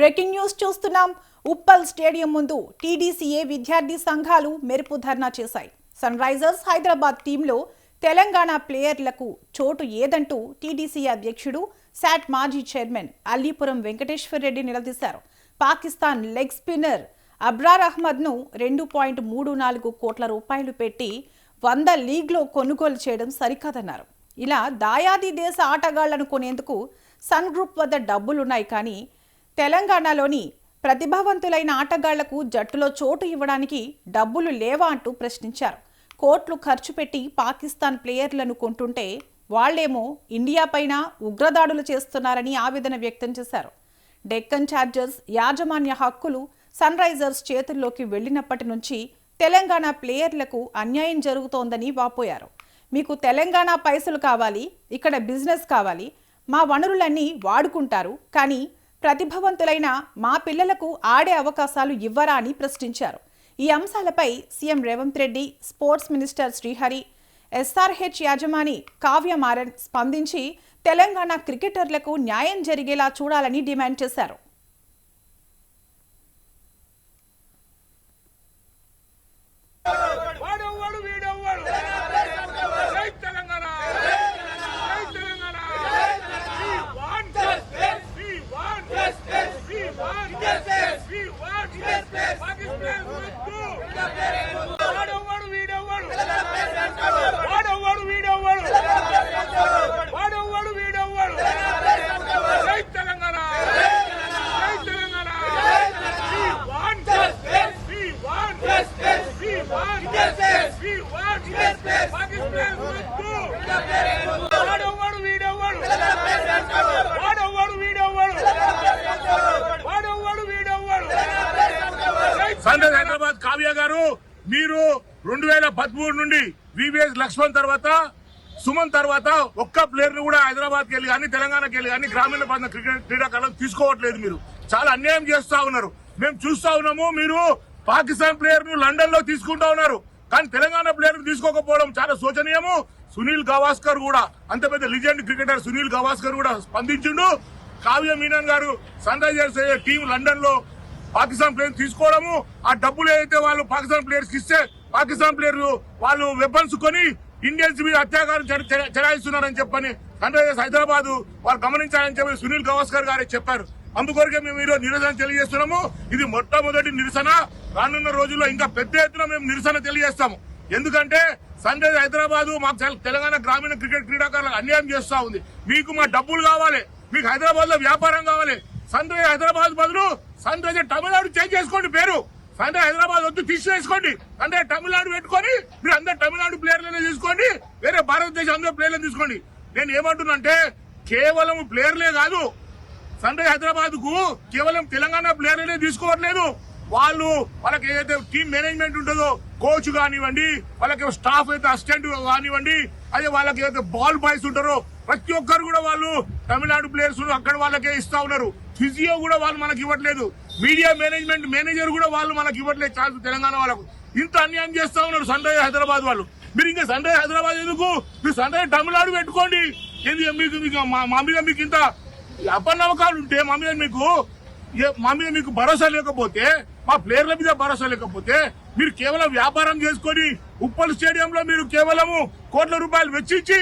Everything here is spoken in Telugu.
బ్రేకింగ్ న్యూస్ చూస్తున్నాం. ఉప్పల్ స్టేడియం ముందు టీడీసీఏ విద్యార్థి సంఘాలు మెరుపు ధర్నా చేశాయి. సన్ రైజర్స్ హైదరాబాద్ టీంలో తెలంగాణ ప్లేయర్లకు చోటు ఏదంటూ టీడీసీ అధ్యక్షుడు శాట్ మాజీ చైర్మన్ అల్లీపురం వెంకటేశ్వర్ రెడ్డి నిలదీశారు. పాకిస్తాన్ లెగ్ స్పిన్నర్ అబ్రార్ అహ్మద్ను 2.34 కోట్ల రూపాయలు పెట్టి 100 లీగ్లో కొనుగోలు చేయడం సరికాదన్నారు. ఇలా దాయాది దేశ ఆటగాళ్లను కొనేందుకు సన్ గ్రూప్ వద్ద డబ్బులున్నాయి, కానీ తెలంగాణలోని ప్రతిభావంతులైన ఆటగాళ్లకు జట్టులో చోటు ఇవ్వడానికి డబ్బులు లేవా అంటూ ప్రశ్నించారు. కోట్లు ఖర్చు పెట్టి పాకిస్తాన్ ప్లేయర్లను కొంటుంటే వాళ్లేమో ఇండియా పైన ఉగ్రదాడులు చేస్తున్నారని ఆవేదన వ్యక్తం చేశారు. డెక్కన్ ఛార్జర్స్ యాజమాన్య హక్కులు సన్ రైజర్స్ చేతుల్లోకి వెళ్లినప్పటి నుంచి తెలంగాణ ప్లేయర్లకు అన్యాయం జరుగుతోందని వాపోయారు. మీకు తెలంగాణ పైసలు కావాలి, ఇక్కడ బిజినెస్ కావాలి, మా వనరులన్నీ వాడుకుంటారు, కానీ ప్రతిభావంతులైన మా పిల్లలకు ఆడే అవకాశాలు ఇవ్వరా అని ప్రశ్నించారు. ఈ అంశాలపై CM Revanth Reddy, sports minister Srihari, SRH యాజమాని కావ్య మారన్ స్పందించి తెలంగాణ క్రికెటర్లకు న్యాయం జరిగేలా చూడాలని డిమాండ్ చేశారు. సన్ రైజర్స్ హైదరాబాద్ కావ్య గారు, మీరు 2013 నుండి వివిఎస్ లక్ష్మణ్ తర్వాత, సుమన్ తర్వాత ఒక్క ప్లేయర్ ను కూడా హైదరాబాద్కి వెళ్ళి కానీ తెలంగాణకి వెళ్ళి కానీ గ్రామీణ ప్రాంత క్రీడాకారులను తీసుకోవట్లేదు. మీరు చాలా అన్యాయం చేస్తా ఉన్నారు. మేము చూస్తా ఉన్నాము. మీరు పాకిస్తాన్ ప్లేయర్ ను లండన్ లో తీసుకుంటా ఉన్నారు, కానీ తెలంగాణ ప్లేయర్ ను తీసుకోకపోవడం చాలా శోచనీయము. సునీల్ గవాస్కర్ కూడా, అంత పెద్ద లిజెండ్ క్రికెటర్ సునీల్ గవాస్కర్ కూడా స్పందించిండు. కావ్య మీనన్ గారు సన్ రైజర్స్ టీం లండన్ లో పాకిస్తాన్ ప్లేయర్ తీసుకోవడము, ఆ డబ్బులు ఏదైతే వాళ్ళు పాకిస్తాన్ ప్లేయర్స్ ఇస్తే పాకిస్తాన్ ప్లేయర్లు వాళ్ళు వెపన్స్ కొని ఇండియన్స్ మీద అత్యాచారం చెలాయిస్తున్నారని చెప్పని సన్ రైజర్స్ హైదరాబాద్ వాళ్ళు గమనించాలని చెప్పి సునీల్ గవాస్కర్ గారే చెప్పారు. అందుకొరకే మేము ఈరోజు నిరసన తెలియజేస్తున్నాము. ఇది మొట్టమొదటి నిరసన. రానున్న రోజుల్లో ఇంకా పెద్ద ఎత్తున మేము నిరసన తెలియజేస్తాము. ఎందుకంటే సన్ రైజర్స్ హైదరాబాద్ మాకు తెలంగాణ గ్రామీణ క్రికెట్ క్రీడాకారులకు అన్యాయం చేస్తా ఉంది. మీకు మా డబ్బులు కావాలి, మీకు హైదరాబాద్ లో వ్యాపారం కావాలి. సన్ రైజర్స్ హైదరాబాద్ బదులు సన్ రైజర్స్ తమిళనాడు చేంజ్ చేసుకోండి పేరు. సన్ రైజర్స్ హైదరాబాద్ వద్దు, తీసివేసుకోండి. సన్ రైజర్స్ తమిళనాడు పెట్టుకొని మీరు అందరు తమిళనాడు ప్లేయర్లనే తీసుకోండి, వేరే భారతదేశం అందరూ ప్లేయర్లను తీసుకోండి. నేను ఏమంటున్నానంటే కేవలం ప్లేయర్లే కాదు, సన్ రైజర్స్ హైదరాబాద్ కు కేవలం తెలంగాణ ప్లేయర్లనే తీసుకోవట్లేదు. వాళ్ళకి ఏదైతే టీం మేనేజ్మెంట్ ఉంటుందో, కోచ్ కానివ్వండి, వాళ్ళకి స్టాఫ్ అయితే అసిస్టెంట్ కానివ్వండి, అదే వాళ్ళకి ఏదైతే బాల్ బాయ్స్ ఉంటారో ప్రతి ఒక్కరు కూడా వాళ్ళు తమిళనాడు ప్లేయర్స్ అక్కడ వాళ్ళకే ఇస్తా ఉన్నారు. ఫిజియో కూడా వాళ్ళు మనకి ఇవ్వట్లేదు. మీడియా మేనేజ్మెంట్ మేనేజర్ కూడా వాళ్ళు మనకి ఇవ్వట్లేదు ఛాన్స్. తెలంగాణ వాళ్ళకు ఇంత అన్యాయం చేస్తా ఉన్నారు సన్ రైజర్స్ హైదరాబాద్ వాళ్ళు. మీరు ఇంకా సన్ రైజర్స్ హైదరాబాద్ ఎందుకు? మీరు సన్ రైజర్స్ తమిళనాడు పెట్టుకోండి. మా మీద మీకు ఇంత అపనమ్మకాలు ఉంటే, మా మీద మీకు భరోసా లేకపోతే, మా ప్లేయర్ల మీద భరోసా లేకపోతే, మీరు కేవలం వ్యాపారం చేసుకొని ఉప్పల్ స్టేడియంలో మీరు కేవలం కోట్ల రూపాయలు వెచ్చించి